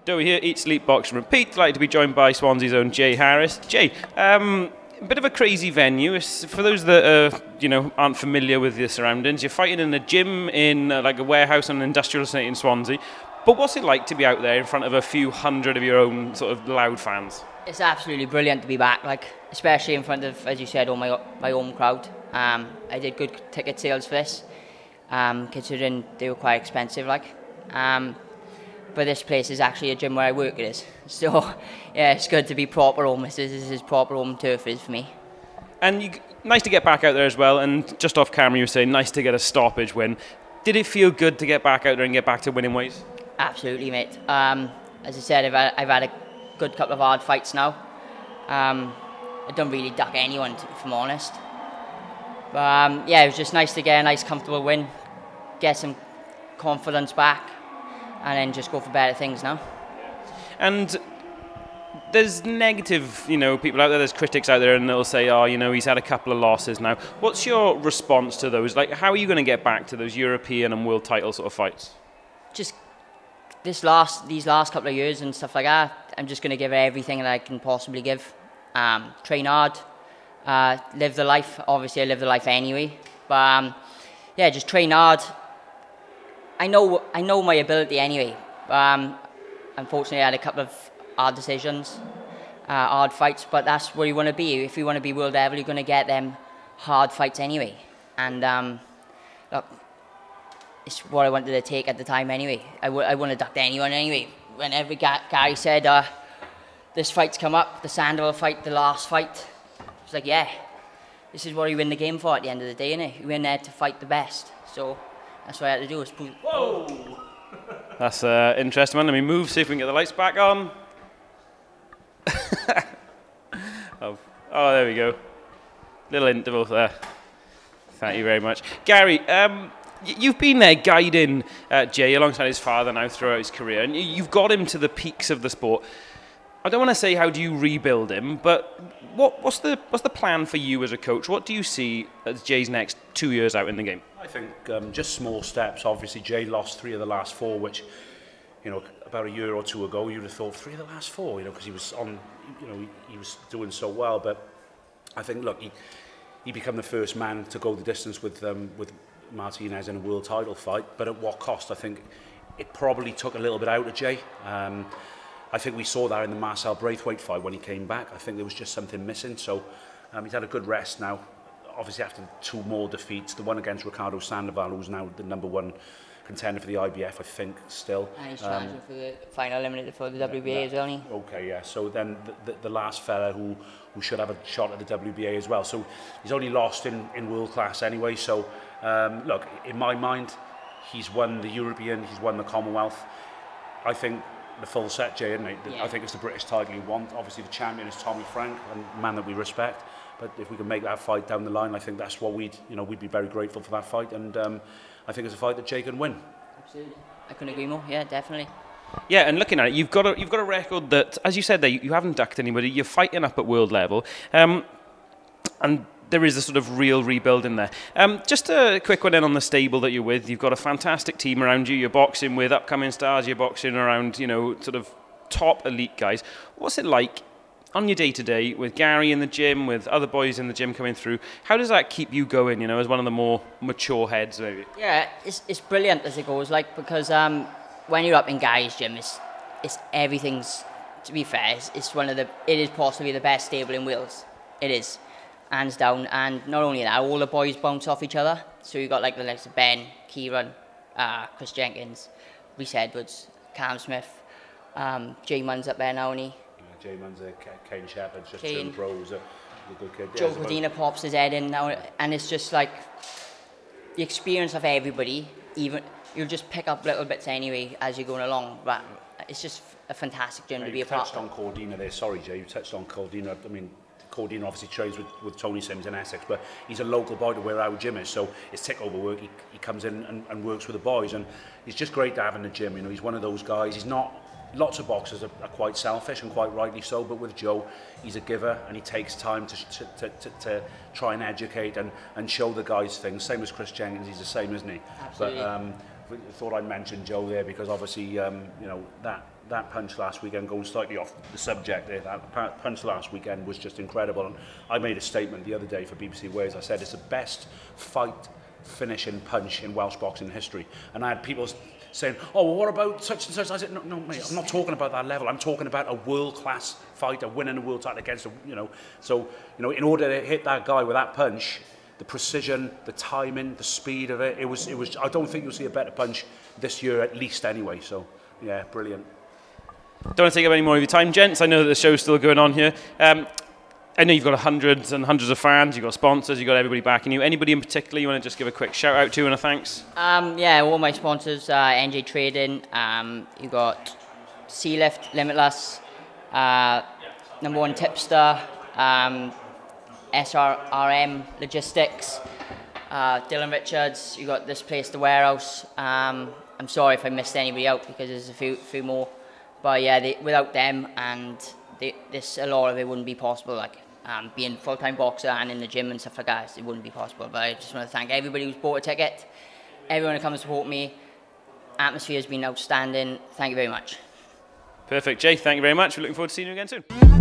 Doe here, Eat, Sleep, Box and Repeat. Delighted to be joined by Swansea's own Jay Harris. Jay, a bit of a crazy venue. For those that aren't familiar with the surroundings, you're fighting in a gym in like a warehouse on an industrial estate in Swansea. But what's it like to be out there in front of a few hundred of your own sort of loud fans? It's absolutely brilliant to be back, especially in front of, as you said, all my home crowd. I did good ticket sales for this, considering they were quite expensive, but this place is actually a gym where I work, it is. So, yeah, it's good to be proper home. This is proper home turf, it is for me. And nice to get back out there as well. And just off camera, you were saying nice to get a stoppage win. Did it feel good to get back out there and get back to winning ways? Absolutely, mate. As I said, I've had a good couple of hard fights now. I don't really duck anyone, if I'm honest. But yeah, it was just nice to get a nice, comfortable win, get some confidence back, and then just go for better things now. And there's negative, people out there, there's critics out there, and they'll say, oh, he's had a couple of losses now. What's your response to those? Like, how are you going to get back to those European and world title sort of fights? Just these last couple of years and stuff like that, I'm just going to give it everything that I can possibly give. Train hard, live the life. Obviously, I live the life anyway. But yeah, just train hard. I know my ability anyway. Unfortunately, I had a couple of hard decisions, hard fights, but that's where you want to be. If you want to be world level, you're going to get them hard fights anyway. And look, it's what I wanted to take at the time anyway. I wouldn't have ducked anyone anyway. Whenever Gary said, this fight's come up, the Sandoval fight, the last fight, it's like, yeah, this is what you win the game for at the end of the day, innit? You win there to fight the best. So that's what I had to do. Whoa! That's interesting, man. Let me move, see if we can get the lights back on. oh, there we go. Little interval there. Thank you very much. Gary, you've been there guiding Jay alongside his father now throughout his career, and you've got him to the peaks of the sport. I don't want to say how do you rebuild him, but what's the plan for you as a coach? What do you see as Jay's next 2 years out in the game? I think just small steps. Obviously, Jay lost 3 of the last 4, which, about a year or 2 ago, you'd have thought 3 of the last 4, because he was on, he was doing so well. But I think, look, he became the first man to go the distance with Martinez in a world title fight. But at what cost? I think it probably took a little bit out of Jay. I think we saw that in the Marcel Braithwaite fight when he came back. I think there was just something missing. So he's had a good rest now. Obviously, after 2 more defeats, the one against Ricardo Sandoval, who's now the #1 contender for the IBF, I think, still. And he's trying for the final eliminator for the WBA as well, isn't he? Okay, yeah. So then the last fella who should have a shot at the WBA as well. So he's only lost in world class anyway. So look, in my mind, he's won the European, he's won the Commonwealth. I think the full set, Jay, isn't it? Yeah. I think it's the British title you want. Obviously, the champion is Tommy Frank, a man that we respect. But if we can make that fight down the line, I think that's what we'd be very grateful for that fight. And I think it's a fight that Jay can win. Absolutely, I couldn't agree more. Yeah, definitely. Yeah, and looking at it, you've got a record that, as you said there, you haven't ducked anybody. You're fighting up at world level, and there is a sort of real rebuild in there. Just a quick one in on the stable that you're with. You've got a fantastic team around you. You're boxing with upcoming stars. You're boxing around, sort of top elite guys. What's it like on your day-to-day with Gary in the gym, with other boys in the gym coming through? How does that keep you going, as one of the more mature heads, maybe? Yeah, it's brilliant as it goes, because when you're up in Gary's gym, it's everything's, to be fair, it is possibly the best stable in Wales. It is, hands down. And not only that, all the boys bounce off each other. So you've got the likes of Ben, Kieran, Chris Jenkins, Rhys Edwards, Cam Smith, Jay Munn's up there now, isn't he? Jay Munn's Kane Shepherd's just turned pro, a good kid. Joe Cordina pops his head in now, and it's just like the experience of everybody. Even you'll just pick up little bits anyway as you're going along, but it's just a fantastic gym to be a part of. You touched on Cordina there. Sorry, Jay, you touched on Cordina. I mean, Cordina obviously trains with Tony Sims in Essex, but he's a local boy to where our gym is, so it's takeover work. He comes in and works with the boys, and it's just great to have in the gym. He's one of those guys. He's not. Lots of boxers are quite selfish, and quite rightly so, but with Joe, he's a giver, and he takes time to try and educate and show the guys things. Same as Chris Jenkins, he's the same, isn't he? Absolutely. But I thought I'd mention Joe there because obviously, that that punch last weekend, going slightly off the subject there, that punch last weekend was just incredible. And I made a statement the other day for BBC Wales. I said it's the best fight finishing punch in Welsh boxing history. And I had people saying, oh, well, what about such and such? I said, no, mate, I'm not talking about that level. I'm talking about a world-class fighter winning a world title against a, So, in order to hit that guy with that punch, the precision, the timing, the speed of it, it was. I don't think you'll see a better punch this year, at least anyway. So, yeah, brilliant. Don't want to take up any more of your time, gents. I know that the show's still going on here. I know you've got hundreds and hundreds of fans, you've got sponsors, you've got everybody backing you. Anybody in particular you want to just give a quick shout out to and a thanks? Yeah, all my sponsors, NJ Trading, you got Sealift, Limitless, Number One Tipster, SRM Logistics, Dylan Richards, you got this place, the Warehouse. I'm sorry if I missed anybody out because there's a few more. But yeah, without them and a lot of it wouldn't be possible, like being a full-time boxer and in the gym and stuff like that, it wouldn't be possible. But I just want to thank everybody who's bought a ticket, everyone who comes to support me. Atmosphere has been outstanding. Thank you very much. Perfect. Jay, thank you very much. We're looking forward to seeing you again soon.